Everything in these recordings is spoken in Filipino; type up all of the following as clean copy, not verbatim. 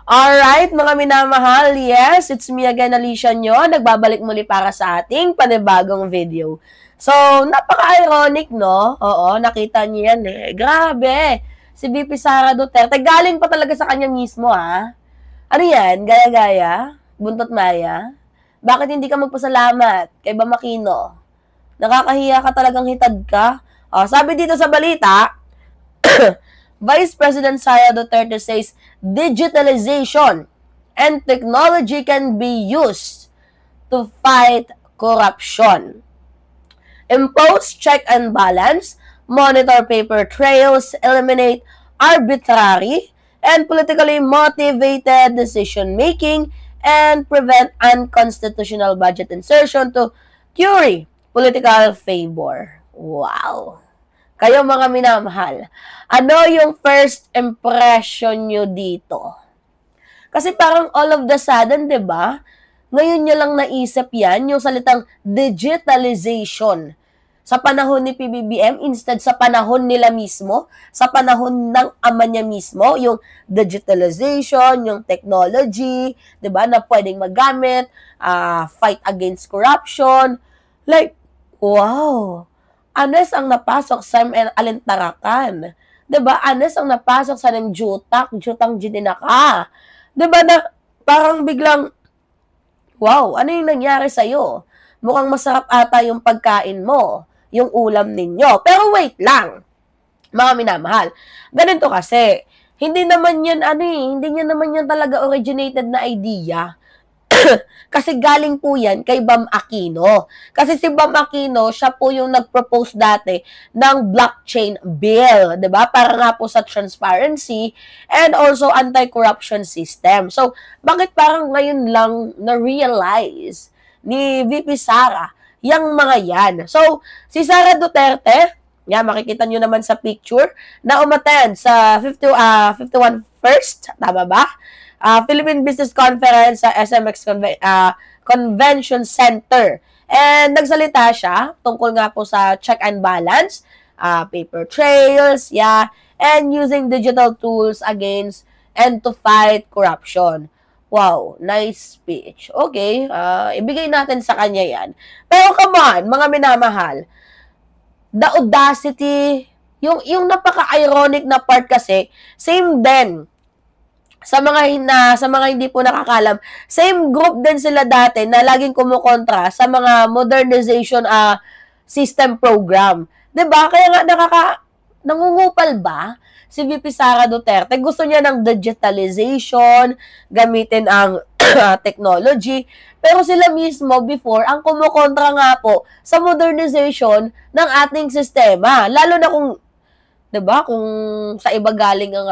Alright, mga minamahal, yes, it's me again, Alicia nyo. Nagbabalik muli para sa ating panibagong video. So, napaka-ironic, no? Oo, nakita niyo yan eh. Grabe! Si VP Sara Duterte, galing pa talaga sa kanya mismo, ha? Ano yan? Gaya-gaya? Buntot Maya? Bakit hindi ka magpasalamat kay Bam Aquino? Nakakahiya ka talagang hitad ka? Sabi dito sa balita, Vice President Sara Duterte says digitalization and technology can be used to fight corruption. Impose check and balance, monitor paper trails, eliminate arbitrary and politically motivated decision-making, and prevent unconstitutional budget insertion to curry political favor. Wow! Kayo mga minamahal, ano yung first impression nyo dito? Kasi parang all of the sudden, di ba? Ngayon nyo lang naisip yan, yung salitang digitalization. Sa panahon ni PBBM, instead sa panahon nila mismo, sa panahon ng ama niya mismo, yung digitalization, yung technology, di ba, na pwedeng magamit, fight against corruption. Like, wow! Anes ang napasok sa alintarakan. Diba? Anes ang napasok sa jutang jininaka. Diba na parang biglang, wow, ano yung nangyari sa'yo? Mukhang masarap ata yung pagkain mo, yung ulam ninyo. Pero wait lang, mga minamahal. Ganito kasi, hindi naman yan, hindi naman yan talaga originated na idea. Kasi galing po yan kay Bam Aquino. Kasi si Bam Aquino, siya po yung nag-propose dati ng blockchain bill, 'di ba? Para nga po sa transparency and also anti-corruption system. So, bakit parang ngayon lang na-realize ni VP Sara yung mga yan? So, si Sara Duterte, yan, makikita nyo naman sa picture, na umattend sa 51st, tama ba? Philippine Business Conference sa SMX Convention Center. And nagsalita siya tungkol nga po sa check and balance, paper trails, and using digital tools against and to fight corruption. Wow, nice speech. Okay, ibigay natin sa kanya yan. Pero come on, mga minamahal, the audacity, yung napaka-ironic na part kasi, same din. Sa mga hindi po nakakalam, same group din sila dati na laging kumukontra sa mga modernization system program. 'Di ba? Kaya nga nangungupal ba si VP Sara Duterte? Gusto niya ng digitalization, gamitin ang technology, pero sila mismo before ang kumukontra nga po sa modernization ng ating sistema. Lalo na kung 'di ba? Kung sa iba galing ang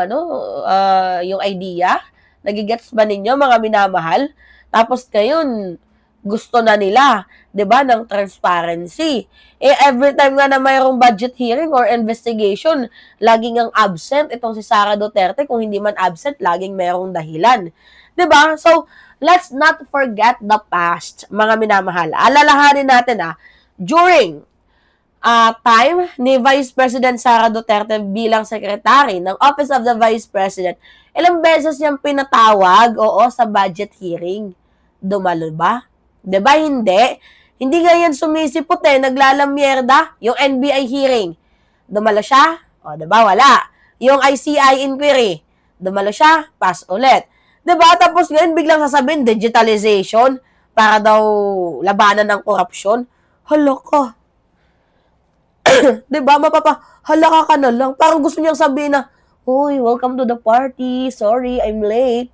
yung idea, nagigets ba ninyo mga minamahal? Tapos ngayon, gusto na nila, 'di ba, ng transparency. Every time nga na mayroong budget hearing or investigation, laging ang absent itong si Sara Duterte. Kung hindi man absent, laging mayroong dahilan. 'Di ba? So, let's not forget the past, mga minamahal. Alalahanin natin during time ni Vice President Sara Duterte bilang Secretary ng Office of the Vice President, ilang beses niyang pinatawag, sa budget hearing. Dumalo ba? Diba hindi? Hindi nga yan sumisipot naglalamyerda. Yung NBI hearing, dumalo siya? Diba? Wala. Yung ICI inquiry, dumalo siya? Pass ulit. Diba? Tapos ngayon biglang sasabihin, digitalization para daw labanan ng korupsyon. Hala ka. Diba, mapapahalaka ka na lang. Parang gusto niyang sabihin na, "Uy, welcome to the party. Sorry, I'm late."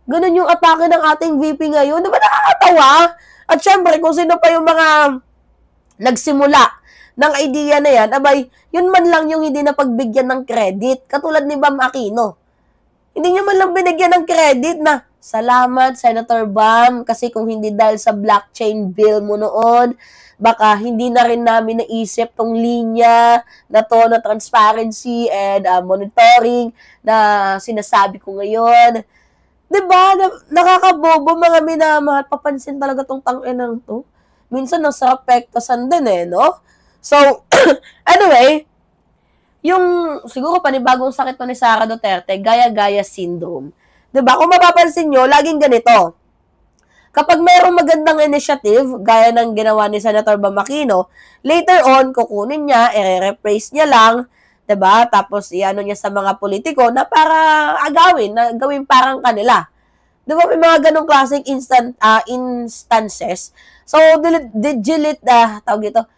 Ganun yung atake ng ating VP ngayon. Diba nakakatawa? At syempre, kung sino pa yung mga nagsimula ng idea na yan, abay, yun man lang yung hindi napagbigyan ng credit. Katulad ni Bam Aquino. Hindi niya man lang binigyan ng credit na, "Salamat, Senator Bam, kasi kung hindi dahil sa blockchain bill mo noon, baka hindi na rin namin naisip tong linya na to na transparency and monitoring na sinasabi ko ngayon." Diba? Nakakabobo mga minamahal. Papansin talaga tong tang-inang to. Minsan nasa apektasan din no? So, anyway, yung siguro panibagong sakit to ni Sara Duterte, gaya-gaya syndrome. 'Di ba? Kung mapapansin nyo, laging ganito. Kapag mayroong magandang initiative, gaya ng ginawa ni Senator Bam Aquino, later on, kukunin niya, i-replace niya lang, 'di ba? Tapos iano niya sa mga politiko na para agawin, na gawin parang kanila. 'Di ba may mga ganong klaseng instances. So, tawag dito,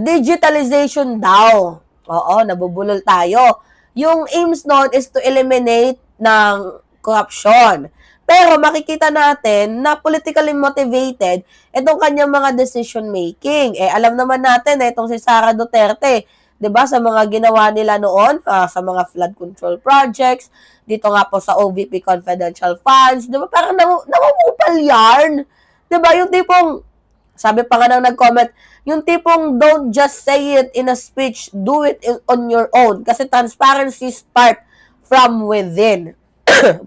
digitalization daw. Oo, nabubulol tayo. Yung aims nun is to eliminate ng corruption. Pero makikita natin na politically motivated itong kanyang mga decision making. Alam naman natin itong si Sara Duterte, 'di ba, sa mga ginawa nila noon, sa mga flood control projects, dito nga po sa OVP confidential funds, 'di ba? Parang namumupal yarn. 'Di ba? Yung tipong sabi pa nga nang nag-comment, yung tipong don't just say it in a speech, do it on your own. Kasi transparency start from within.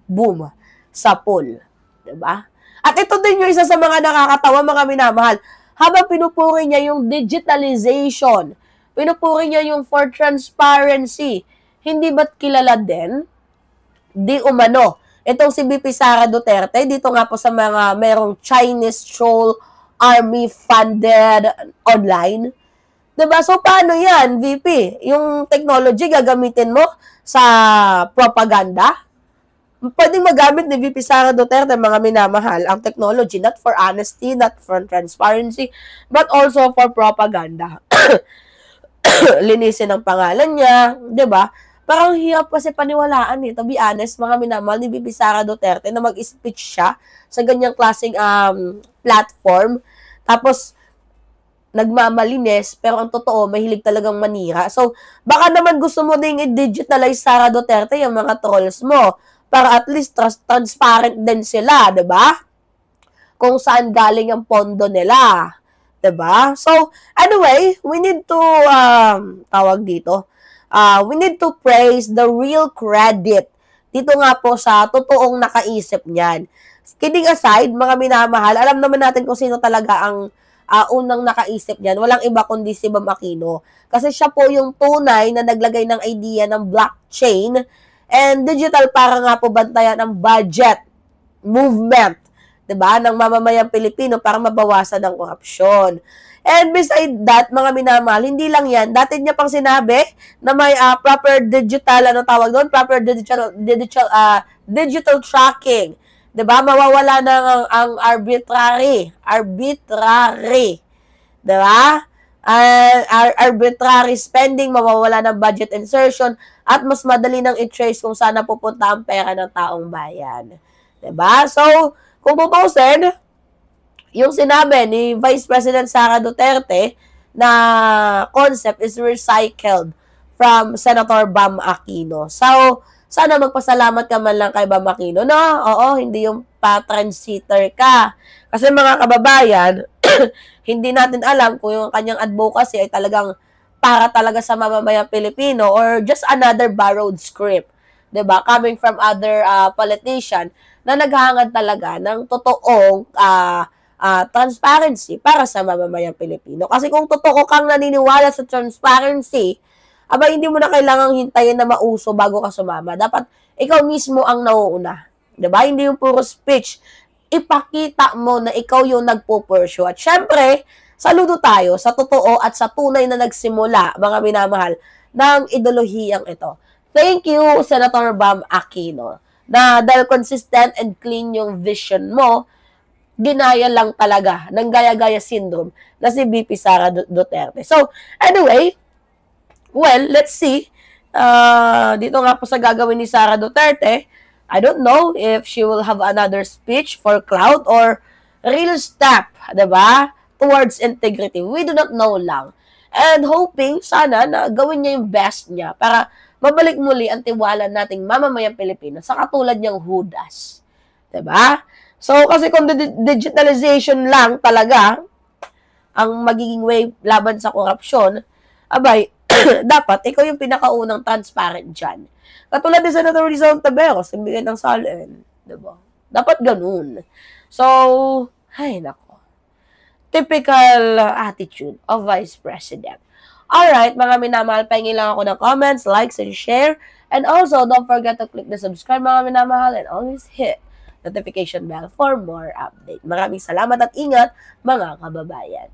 Boom. Sa pool. Diba? At ito din yung isa sa mga nakakatawa, mga minamahal. Habang pinupuri niya yung digitalization, pinupuri niya yung for transparency, hindi ba't kilala din? Di umano. Itong si BP Sara Duterte, dito nga po sa mga merong Chinese troll army funded online. Diba? So, paano yan, VP? Yung technology gagamitin mo sa propaganda? Pwedeng magamit ni VP Sara Duterte, mga minamahal, ang technology not for honesty, not for transparency, but also for propaganda. Linisin ang pangalan niya, 'di ba? Parang hirap kasi paniwalaan to be honest, mga minamahal, ni VP Sara Duterte na mag-speech siya sa ganyang klaseng platform. Tapos nagmamalinis, pero ang totoo, mahilig talagang manira. So, baka naman gusto mo ding i-digitalize Sara Duterte yung mga trolls mo para at least transparent din sila, 'di ba? Kung saan galing ang pondo nila, 'di ba? So, anyway, we need to we need to praise the real credit dito nga po sa totoong nakaisip niyan. Kidding aside, mga minamahal, alam naman natin kung sino talaga ang unang nakaisip niyan. Walang iba kundi si Bam Aquino. Kasi siya po yung tunay na naglagay ng idea ng blockchain and digital para nga po bantayan ang budget movement, 'di ba, ng mamamayang Pilipino para mabawasan ang korupsyon. And beside that, mga minamahal, hindi lang 'yan. Dati niya pang sinabi na may proper digital proper digital tracking. 'Di ba? Mawawala na ang arbitrary, 'di ba? Arbitrary spending, mawawala ng budget insertion, at mas madali nang i-trace kung saan napupunta ang pera ng taong bayan. 'Di ba? So, kung tutusin, yung sinabi ni Vice President Sara Duterte na concept is recycled from Senator Bam Aquino. So, sana magpasalamat ka man lang kay Bam Aquino, no? Oo, hindi yung pa-transitor ka. Kasi mga kababayan, hindi natin alam kung yung kanyang advocacy ay talagang para talaga sa mamamayang Pilipino or just another borrowed script. 'Di ba? Coming from other politician na naghahangad talaga ng totoong transparency para sa mamamayang Pilipino. Kasi kung totoo kang naniniwala sa transparency, hindi mo na kailangang hintayin na mauso bago ka sumama. Dapat ikaw mismo ang nauuna. 'Di ba? Hindi yung puro speech. Ipakita mo na ikaw yung nagpo-pursue. At syempre, saludo tayo sa totoo at sa tunay na nagsimula, mga minamahal, ng ideolohiyang ito. Thank you, Senator Bam Aquino, na dahil consistent and clean yung vision mo, ginaya lang talaga ng gaya-gaya syndrome na si BP Sara Duterte. So, anyway, well, let's see. Dito nga po sa gagawin ni Sara Duterte, I don't know if she will have another speech for clout or real step, 'di ba, towards integrity. We do not know lang. And hoping, sana, na gawin niya yung best niya para mabalik muli ang tiwala nating mamamayang Pilipino sa katulad niyang Judas. 'Di ba? So, kasi kung digitalization lang talaga ang magiging way laban sa korupsyon, dapat ikaw yung pinakaunang transparent dyan. Katulad ni Senator Rizal Taveros, nagbigay ng salin. Diba? Dapat ganun. So, ay nako. Typical attitude of Vice President. Alright, mga minamahal, pahingin lang ako ng comments, likes, and share. And also, don't forget to click the subscribe mga minamahal and always hit notification bell for more update. Maraming salamat at ingat mga kababayan.